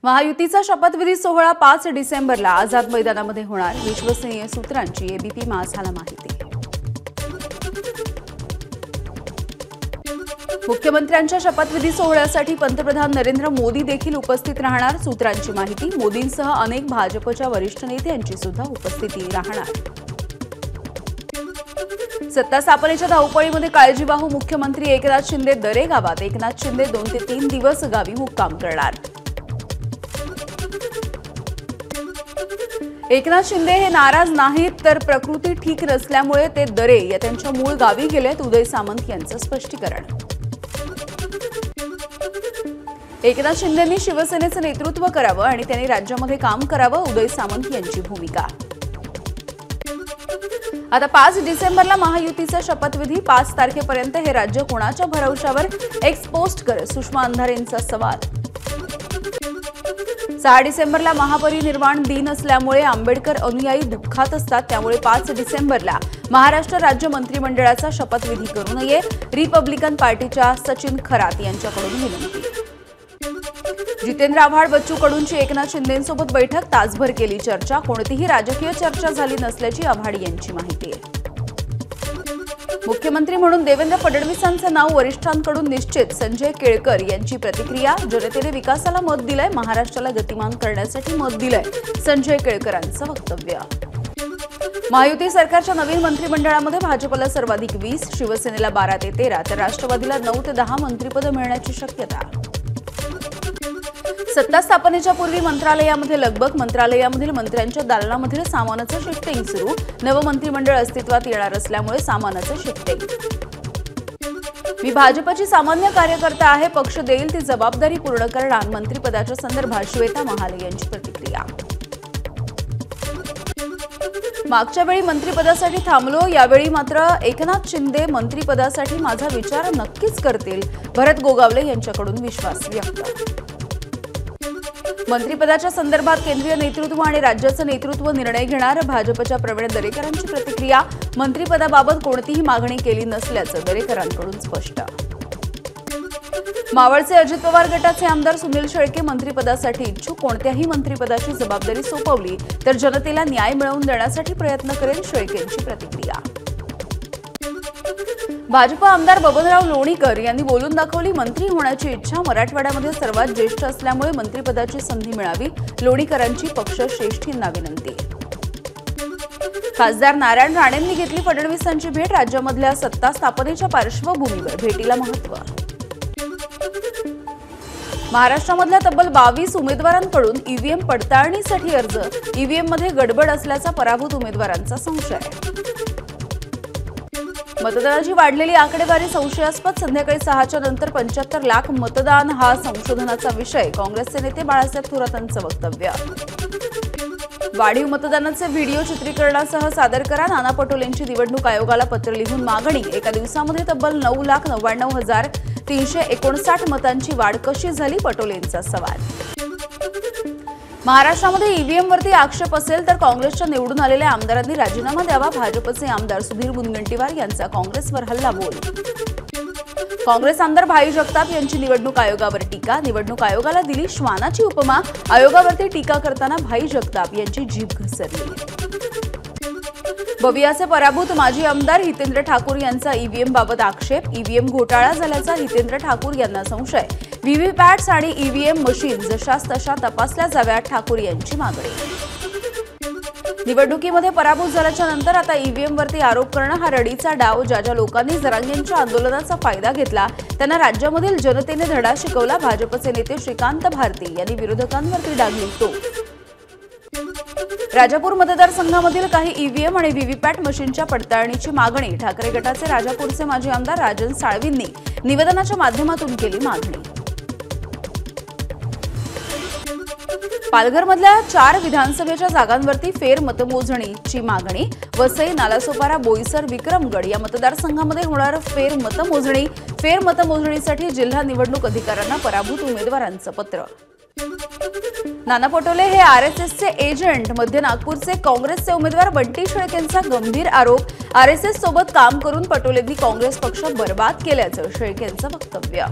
महायुतीचा शपथविधी सोहळा 5 डिसेंबरला आझाद मैदानामध्ये होणार, विश्वसनीय सूत्रांची एबीपी माझाला माहिती। मुख्यमंत्र्यांच्या शपथविधी सोहळ्यासाठी पंतप्रधान नरेंद्र मोदी देखील उपस्थित राहणार, सूत्रांची माहिती। मोदींसह अनेक भाजपच्या वरिष्ठ नेत्यांची सुद्धा उपस्थिती राहणार। सत्ता स्थापनेच्या धावपळीमध्ये काळजीवाहू मुख्यमंत्री एकनाथ शिंदे दरे गावात। एकनाथ शिंदे 2 ते 3 दिवस गावी मुक्काम करणार। एकनाथ शिंदे हे नाराज नाहीत, तर प्रकृती ठीक नसल्यामुळे ते दरे या त्यांच्या मूळ गावी गेलेत, उदय सामंत यांचं स्पष्टीकरण। एकनाथ शिंदेंनी शिवसेनेचं नेतृत्व करावं आणि त्यांनी राज्यामध्ये काम करावं, उदय सामंत यांची भूमिका। आता 5 डिसेंबरला महायुतीचा शपथविधी, 5 तारखेपर्यंत हे राज्य कोणाच्या भरवशावर एक्सपोस्ट करे, सुषमा अंधारेंचा सवाल। 6 डिसेंबरला महापरिनिर्वाण दिन असल्यामुळे आंबेडकर अनुयायी दुःखात असतात, त्यामुळे 5 डिसेंबरला महाराष्ट्र राज्य मंत्रिमंडळाचा शपथविधी करू नये, रिपब्लिकन पार्टीच्या सचिन खरात यांच्याकडून विनंती। जितेंद्र आव्हाड बच्चू कडूंची एकनाथ शिंदेंसोबत बैठक, तासभर केली चर्चा, कोणतीही राजकीय चर्चा झाली नसल्याची आव्हाड यांची माहिती आहे। मुख्यमंत्री म्हणून देवेंद्र फडणवीसांचं नाव वरिष्ठांकडून निश्चित, संजय केळकर यांची प्रतिक्रिया। जनतेने विकासाला मत दिलंय, महाराष्ट्राला गतिमान करण्यासाठी मत दिलंय, संजय केळकरांचं वक्तव्य। महायुती सरकारच्या नवीन मंत्रिमंडळामध्ये भाजपला सर्वाधिक 20, शिवसेनेला 12 ते 13, तर राष्ट्रवादीला 9 ते 10 मंत्रिपदं मिळण्याची शक्यता। सत्ता स्थापनेच्या पूर्वी मंत्रालयामध्ये लगबग, मंत्रालयामधील मंत्र्यांच्या दालनामधील सामानाचं शिफ्टिंग सुरू, नवं मंत्रिमंडळ अस्तित्वात येणार असल्यामुळे सामानाचं शिफ्टिंग। मी भाजपची सामान्य कार्यकर्ता आहे, पक्ष देईल ती जबाबदारी पूर्ण करणार, मंत्रिपदाच्या संदर्भात श्वेता महाले यांची प्रतिक्रिया। मागच्या वेळी मंत्रिपदासाठी थांबलो, यावेळी मात्र एकनाथ शिंदे मंत्रिपदासाठी माझा विचार नक्कीच करतील, भरत गोगावले यांच्याकडून विश्वास व्यक्त। मंत्रिपदाच्या संदर्भात केंद्रीय नेतृत्व आणि राज्याचं नेतृत्व निर्णय घेणार, भाजपच्या प्रवीण दरेकरांची प्रतिक्रिया। मंत्रिपदाबाबत कोणतीही मागणी केली नसल्याचं दरेकरांकडून स्पष्ट। मावळचे अजित पवार गटाचे आमदार सुनील शेळके मंत्रिपदासाठी इच्छुक, कोणत्याही मंत्रिपदाची जबाबदारी सोपवली तर जनतेला न्याय मिळवून देण्यासाठी प्रयत्न करेल, शेळकेंची प्रतिक्रिया। भाजप आमदार बबनराव लोणीकर यांनी बोलून दाखवली, मंत्री होण्याची इच्छा, मराठवाड्यामध्ये सर्वात ज्येष्ठ असल्यामुळे मंत्रिपदाची संधी मिळावी, लोणीकरांची पक्षश्रेष्ठींना विनंती। खासदार नारायण राणेंनी घेतली फडणवीसांची भेट, राज्यामधल्या सत्ता स्थापनेच्या पार्श्वभूमीवर भेटीला महत्त्व। महाराष्ट्रामधल्या तब्बल 22 उमेदवारांकडून ईव्हीएम पडताळणीसाठी अर्ज, ईव्हीएममध्ये गडबड असल्याचा पराभूत उमेदवारांचा संशय। मतदानाची वाढलेली आकडेवारी संशयास्पद, संध्याकाळी 6च्या नंतर 75 लाख मतदान हा संशोधनाचा विषय, काँग्रेसचे नेते बाळासाहेब थोरातांचं वक्तव्य। वाढीव मतदानाचे व्हिडिओ चित्रीकरणासह सादर करा, नाना पटोलेंची निवडणूक आयोगाला पत्र लिहून मागणी। एका दिवसामध्ये तब्बल 9,99,359 मतांची वाढ कशी झाली, पटोलेंचा सवाल। महाराष्ट्रामध्ये ईव्हीएमवरती आक्षेप असेल तर काँग्रेसच्या निवडून आलेल्या आमदारांनी राजीनामा द्यावा, भाजपचे आमदार सुधीर मुनगंटीवार यांचा काँग्रेसवर हल्लाबोल। काँग्रेस आमदार भाई जगताप यांची निवडणूक आयोगावर टीका, निवडणूक आयोगाला दिली श्वानाची उपमा, आयोगावरती टीका करताना भाई जगताप यांची जीभ घसरली। बवियाचे पराभूत माजी आमदार हितेंद्र ठाकूर यांचा ईव्हीएम बाबत आक्षेप, ईव्हीएम घोटाळा झाल्याचा हितेंद्र ठाकूर यांना संशय, व्हीव्हीपॅट्स आणि ईव्हीएम मशीन जशास तशा तपासल्या जाव्यात, ठाकूर यांची मागणी। निवडणुकीमध्ये पराभूत झाल्याच्या नंतर आता ईव्हीएमवरती आरोप करणं हा रडीचा डाव, ज्या लोकांनी जरांगेंच्या आंदोलनाचा फायदा घेतला त्यांना राज्यामधील जनतेने धडा शिकवला, भाजपचे नेते श्रीकांत भारती यांनी विरोधकांवरती डागली तोफ। राजापूर मतदारसंघामधील काही ईव्हीएम आणि व्हीव्हीपॅट मशीनच्या पडताळणीची मागणी, ठाकरे गटाचे राजापूरचे माजी आमदार राजन साळवींनी निवेदनाच्या माध्यमातून केली मागणी। पालघरमधल्या 4 विधानसभेच्या जागांवरती फेर मतमोजणीची मागणी, वसई, नालासोपारा, बोईसर, विक्रमगड या मतदारसंघामध्ये होणार फेर मतमोजणी। फेर मतमोजणीसाठी जिल्हा निवडणूक अधिकाऱ्यांना पराभूत उमेदवारांचं पत्र। नाना पटोले हे आरएसएसचे एजंट, मध्य नागपूरचे काँग्रेसचे उमेदवार बंटी शेळकेंचा गंभीर आरोप, आरएसएस सोबत काम करून पटोलेंनी काँग्रेस पक्ष बर्बाद केल्याचं शेळकेंचं वक्तव्य।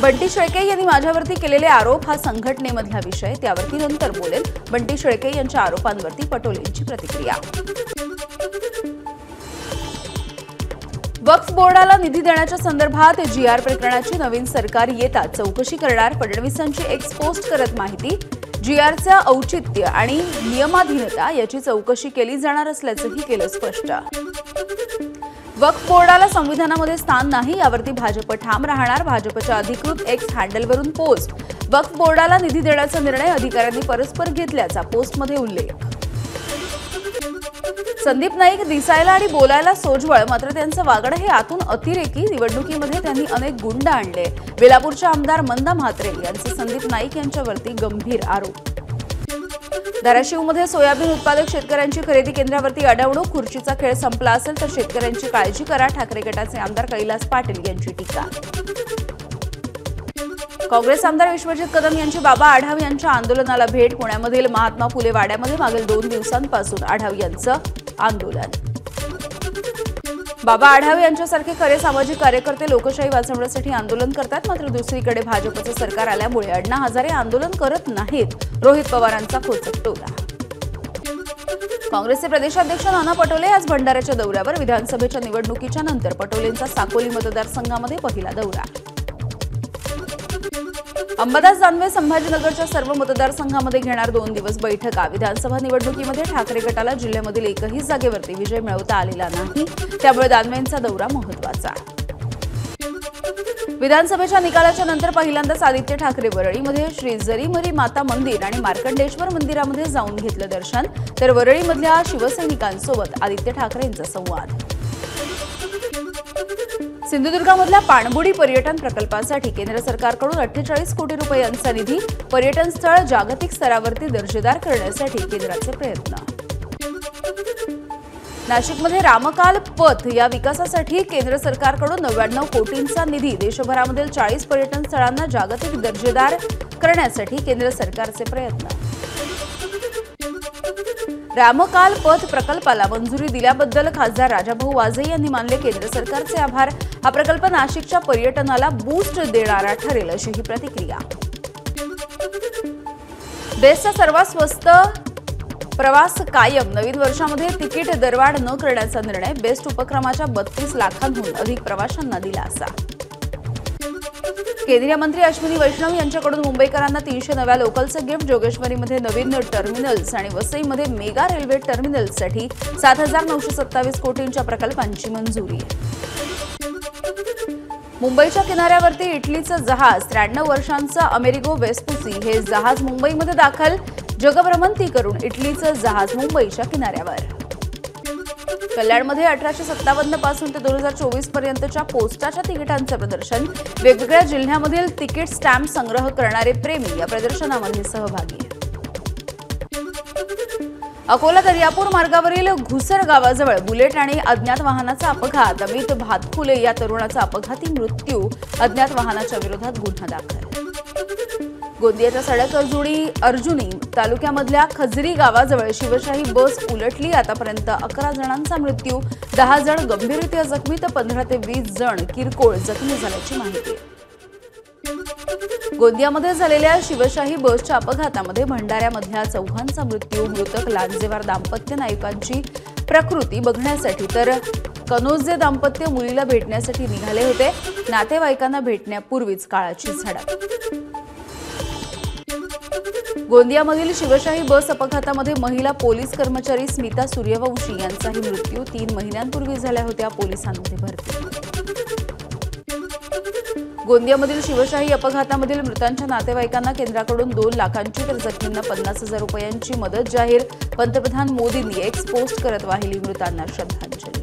बंटी शेळके यांनी माझ्यावरती केलेले आरोप हा संघटनेमधला विषय, त्यावरती नंतर बोलेल. बंटी शेळके यांच्या आरोपांवरती पटोलेंची प्रतिक्रिया. वक्फ बोर्डाला निधी देण्याच्या संदर्भात GR प्रकरणाची नवीन सरकार येताच चौकशी करणार. फडणवीसांची एक्स पोस्ट करत माहिती. GRचं औचित्य आणि नियमाधीनता याची चौकशी केली जाणार असल्याचंही केलं स्पष्ट. वक्फ बोर्डाला संविधानामध्ये स्थान नाही यावरती भाजप ठाम राहणार. भाजपच्या अधिकृत एक्स हँडलवरून पोस्ट. वक्फ बोर्डाला निधी देण्याचा निर्णय अधिकाऱ्यांनी परस्पर घेतल्याचा पोस्टमध्ये उल्लेख. संदीप नाईक दिसायला आणि बोलायला सोज्वळ, मात्र त्यांचं वागणं हे आतून अतिरेकी. निवडणुकीमध्ये त्यांनी अनेक गुंड आणले. वेलापूरच्या आमदार मंदा म्हात्रे यांचे संदीप नाईक यांच्यावरती गंभीर आरोप. धाराशिवमध्ये सोयाबीन उत्पादक शेतकऱ्यांची खरेदी केंद्रावरती अडवणूक. खुर्चीचा खेळ संपला असेल तर शेतकऱ्यांची काळजी करा. ठाकरे गटाचे आमदार कैलास पाटील यांची टीका. काँग्रेस आमदार विश्वजित कदम यांची बाबा आढाव यांच्या आंदोलनाला भेट. पुण्यामधील महात्मा फुले वाड्यामध्ये मागील 2 दिवसांपासून आढाव यांचं आंदोलन. बाबा आढाव यांच्यासारखे खरे सामाजिक कार्यकर्ते लोकशाही वाचवण्यासाठी आंदोलन करतात, मात्र दुसरीकडे भाजपचं सरकार आल्यामुळे अण्णा हजारे आंदोलन करत नाहीत. रोहित पवारांचा खोचक टोला. काँग्रेसचे प्रदेशाध्यक्ष नाना पटोले आज भंडाऱ्याच्या दौऱ्यावर. विधानसभेच्या निवडणुकीच्या नंतर पटोलेंचा साकोली मतदारसंघामध्ये पहिला दौरा. अंबादास दानवे संभाजीनगरच्या सर्व मतदारसंघामध्ये घेणार 2 दिवस बैठका. विधानसभा निवडणुकीमध्ये ठाकरे गटाला जिल्ह्यामधील एकही जागेवरती विजय मिळवता आलेला नाही, त्यामुळे दानवेंचा दौरा महत्त्वाचा. विधानसभेच्या निकालाच्या नंतर पहिल्यांदाच आदित्य ठाकरे वरळीमध्ये श्री जरीमरी माता मंदिर आणि मार्कंडेश्वर मंदिरामध्ये जाऊन घेतलं दर्शन, तर वरळीमधल्या शिवसैनिकांसोबत आदित्य ठाकरेंचा संवाद. सिंधुदुर्गामधल्या पाणबुडी पर्यटन प्रकल्पासाठी केंद्र सरकारकडून 48 कोटी रुपयांचा निधी. पर्यटन स्थळ जागतिक स्तरावरती दर्जेदार करण्यासाठी केंद्राचे प्रयत्न. नाशिकमध्ये रामकाल पथ या विकासासाठी केंद्र सरकारकडून 99 कोटींचा निधी. देशभरामधील 40 पर्यटन स्थळांना जागतिक दर्जेदार करण्यासाठी केंद्र सरकारचे प्रयत्न. रामकाल पथ प्रकल्पाला मंजुरी दिल्याबद्दल खासदार राजाभाऊ वाजे यांनी मानले केंद्र सरकारचे आभार. हा प्रकल्प नाशिकच्या पर्यटनाला बूस्ट देणारा ठरेल, अशी ही प्रतिक्रिया. बेस्टचा सर्वात स्वस्त प्रवास कायम. नवीन वर्षामध्ये तिकीट दरवाढ न करण्याचा निर्णय. बेस्ट उपक्रमाच्या 32 लाखांहून अधिक प्रवाशांना दिलासा. केंद्रीय मंत्री अश्विनी वैष्णव यांच्याकडून मुंबईकरांना 300 नव्या लोकलचं गिफ्ट. जोगेश्वरीमध्ये नवीन टर्मिनल्स आणि वसईमध्ये मेगा रेल्वे टर्मिनल्ससाठी 7,927 कोटींच्या प्रकल्पांची मंजुरी. मुंबईच्या किनाऱ्यावरती इटलीचं जहाज. 93 वर्षांचं अमेरिगो वेस्पुसी हे जहाज मुंबईमध्ये दाखल. जगभ्रमंती करून इटलीचं जहाज मुंबईच्या किनाऱ्यावर. कल्याणमध्ये 1857 पासून ते 2024 पर्यंतच्या पोस्टाच्या तिकिटांचं प्रदर्शन. वेगवेगळ्या जिल्ह्यामधील तिकीट स्टॅम्प संग्रह करणारे प्रेमी या प्रदर्शनामध्ये सहभागी. अकोला दर्यापूर मार्गावरील घुसर गावाजवळ बुलेट आणि अज्ञात वाहनाचा अपघात. अमित भातफुले या तरुणाचा अपघाती मृत्यू. अज्ञात वाहनाच्या विरोधात गुन्हा दाखल. गोंदियाच्या सडक अर्जुनी तालुक्यामधल्या खजरी गावाजवळ शिवशाही बस उलटली. आतापर्यंत 11 जणांचा मृत्यू, 10 जण गंभीररीत्या जखमी तर 15 ते 20 जण किरकोळ जखमी झाल्याची माहिती. गोंदियामध्ये झालेल्या शिवशाही बसच्या अपघातामध्ये भंडाऱ्यामधल्या 4 मृत्यू. मृतक लांजेवार दाम्पत्य नायकांची प्रकृती बघण्यासाठी तर कनोजे दाम्पत्य मुलीला भेटण्यासाठी निघाले होते. नातेवाईकांना भेटण्यापूर्वीच काळाची झडप. गोंदियामधील शिवशाही बस अपघातामध्ये महिला पोलीस कर्मचारी स्मिता सूर्यवंशी यांचाही मृत्यू. 3 महिन्यांपूर्वी झाल्या होत्या पोलिसांमध्ये भरती. गोंदियामधील शिवशाही अपघातामधील मृतांच्या नातेवाईकांना केंद्राकडून 2 लाखांची तर जखमींना 50,000 रुपयांची मदत जाहीर. पंतप्रधान मोदींनी एक्स पोस्ट करत वाहिली मृतांना श्रद्धांजली.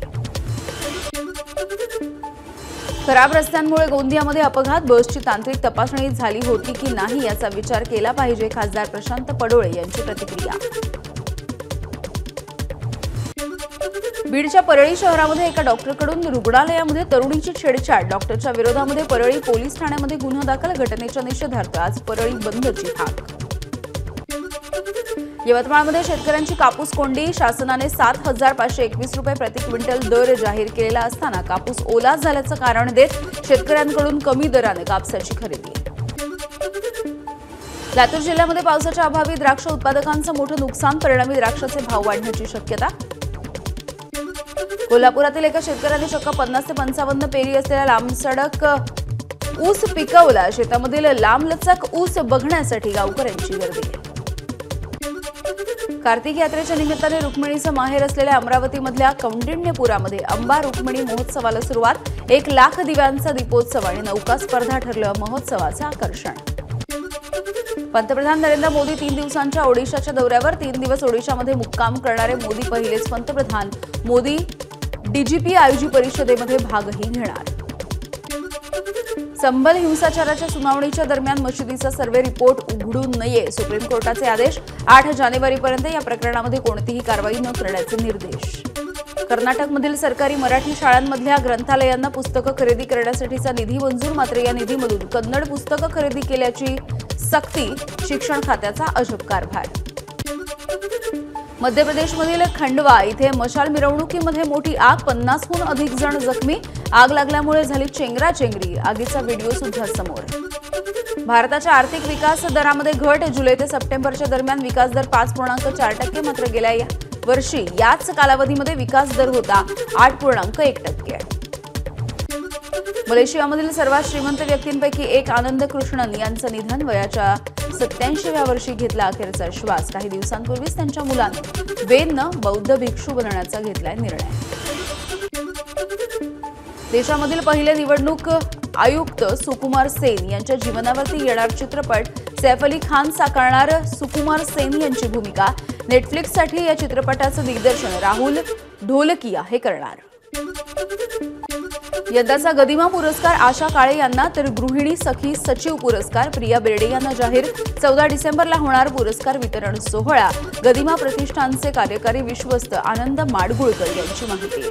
खराब रस्त्यांमुळे गोंदियामध्ये अपघात. बसची तांत्रिक तपासणी झाली होती की नाही याचा विचार केला पाहिजे. खासदार प्रशांत पडोळे यांची प्रतिक्रिया. बीडच्या परळी शहरामध्ये एका डॉक्टरकडून रुग्णालयामध्ये तरुणीची छेडछाड. डॉक्टरच्या विरोधामध्ये परळी पोलीस ठाण्यामध्ये गुन्हा दाखल. घटनेच्या निषेधार्थ आज परळी बंदची हाक. यवतमाळमध्ये शेतकऱ्यांची कापूस कोंडी. शासनाने 7,521 रुपये प्रति क्विंटल दर जाहीर केलेला असताना कापूस ओला झाल्याचं कारण देत शेतकऱ्यांकडून कमी दराने कापसाची खरेदी. लातूर जिल्ह्यामध्ये पावसाच्या अभावी द्राक्ष उत्पादकांचं मोठं नुकसान, परिणामी द्राक्षाचे भाव वाढण्याची शक्यता. कोल्हापुरातील एका शेतकऱ्याने चक्क 50 ते 55 पेरी असलेला लांबसडक ऊस पिकवला. शेतामधील लांबलचक ऊस बघण्यासाठी गावकऱ्यांची गर्दी. कार्तिक यात्रेच्या निमित्ताने रुक्मिणीचं माहेर असलेल्या अमरावतीमधल्या कौंडिण्यपुरामध्ये अंबा रुक्मिणी महोत्सवाला सुरुवात. 1 लाख दिव्यांचा दीपोत्सव आणि नौका स्पर्धा ठरलं महोत्सवाचं आकर्षण. पंतप्रधान नरेंद्र मोदी 3 दिवसांच्या ओडिशाच्या दौऱ्यावर. 3 दिवस ओडिशामध्ये मुक्काम करणारे मोदी पहिलेच पंतप्रधान. मोदी डीजीपी आयोजी परिषदेमध्ये भागही घेणार. संभल हिंसाचाराच्या सुनावणीच्या दरम्यान मशिदीचा सर्व्हे रिपोर्ट उघडू नये, सुप्रीम कोर्टाचे आदेश. 8 जानेवारीपर्यंत या प्रकरणामध्ये कोणतीही कारवाई न करण्याचे निर्देश. कर्नाटकमधील सरकारी मराठी शाळांमधल्या ग्रंथालयांना पुस्तकं खरेदी करण्यासाठीचा निधी मंजूर. मात्र या निधीमधून कन्नड पुस्तकं खरेदी केल्याची सक्ती. शिक्षण खात्याचा अजब कारभार. मध्य प्रदेशमधील खंडवा इथे मशाल मिरवणुकीमध्ये मोठी आग, 50हून अधिक जण जखमी. आग लागल्यामुळे झाली चेंगराचेंगरी. आगीचा व्हिडिओ सुद्धा समोर. भारताच्या आर्थिक विकास दरामध्ये घट. जुलै ते सप्टेंबरच्या दरम्यान विकास दर 5.4%. मात्र गेल्या वर्षी याच कालावधीमध्ये विकास दर होता 8.1%. मलेशियामधील सर्वात श्रीमंत व्यक्तींपैकी एक आनंद कृष्णन यांचं निधन. वयाच्या 87व्या वर्षी घेतला अखेरचा श्वास. काही दिवसांपूर्वीच त्यांच्या मुलाने वेदनं बौद्ध भिक्षू बनण्याचा घेतलाय निर्णय. देशामधील पहिले निवडणूक आयुक्त सुकुमार सेन यांच्या जीवनावरती येणार चित्रपट. सैफ अली खान साकारणार सुकुमार सेन यांची भूमिका. नेटफ्लिक्ससाठी या चित्रपटाचं दिग्दर्शन राहुल ढोलकिया हे करणार. यंदाचा गदिमा पुरस्कार आशा काळे यांना, तर गृहिणी सखी सचिव पुरस्कार प्रिया बेर्डे यांना जाहीर. 14 डिसेंबरला होणार पुरस्कार वितरण सोहळा. गदिमा प्रतिष्ठानचे कार्यकारी विश्वस्त आनंद माडगुळकर यांची माहिती.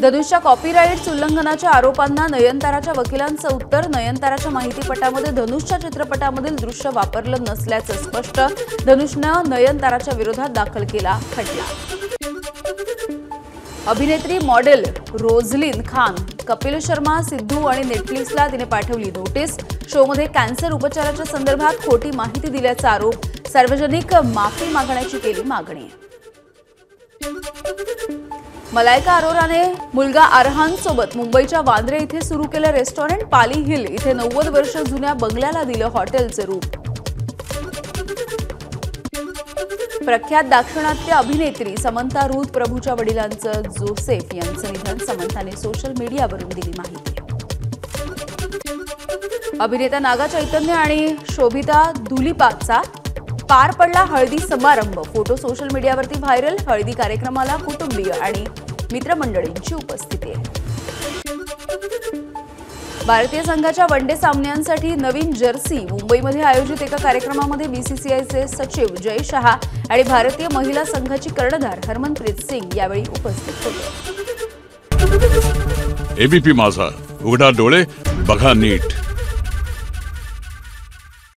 धनुषच्या कॉपीराईट उल्लंघनाच्या आरोपांना नयनताराच्या वकिलांचं उत्तर. नयनताराच्या माहितीपटामध्ये धनुषच्या चित्रपटामधील दृश्य वापरलं नसल्याचं स्पष्ट. धनुषनं नयनताराच्या विरोधात दाखल केला खटला. अभिनेत्री मॉडेल रोझलिन खान, कपिल शर्मा, सिद्धू आणि नेटफ्लिक्सला तिने पाठवली नोटीस. शोमध्ये कॅन्सर उपचाराच्या संदर्भात खोटी माहिती दिल्याचा आरोप. सार्वजनिक माफी मागण्याची केली मागणी. मलायका अरोराने मुलगा अरहान सोबत मुंबईच्या वांद्रे इथे सुरू केलं रेस्टॉरंट. पाली हिल इथे 90 वर्ष जुन्या बंगल्याला दिलं हॉटेलचं रूप. प्रख्यात दाक्षिणात्य अभिनेत्री समंता रूथ प्रभूच्या वडिलांचं जोसेफ यांचं निधन. समंताने सोशल मीडियावरून दिली माहिती. अभिनेता नागा चैतन्य आणि शोभिता धुलिपाचा पार पडला हळदी समारंभ. फोटो सोशल मीडियावरती व्हायरल. हळदी कार्यक्रमाला कुटुंबीय आणि मित्रमंडळींची उपस्थिती आहे. भारतीय संघाच्या वनडे सामन्यांसाठी नवीन जर्सी. मुंबईमध्ये आयोजित एका कार्यक्रमामध्ये बीसीसीआयचे सचिव जय शहा आणि भारतीय महिला संघाची कर्णधार हरमनप्रीत सिंग यावेळी उपस्थित होते. एबीपी माझा, उघडा डोळे बघा नीट.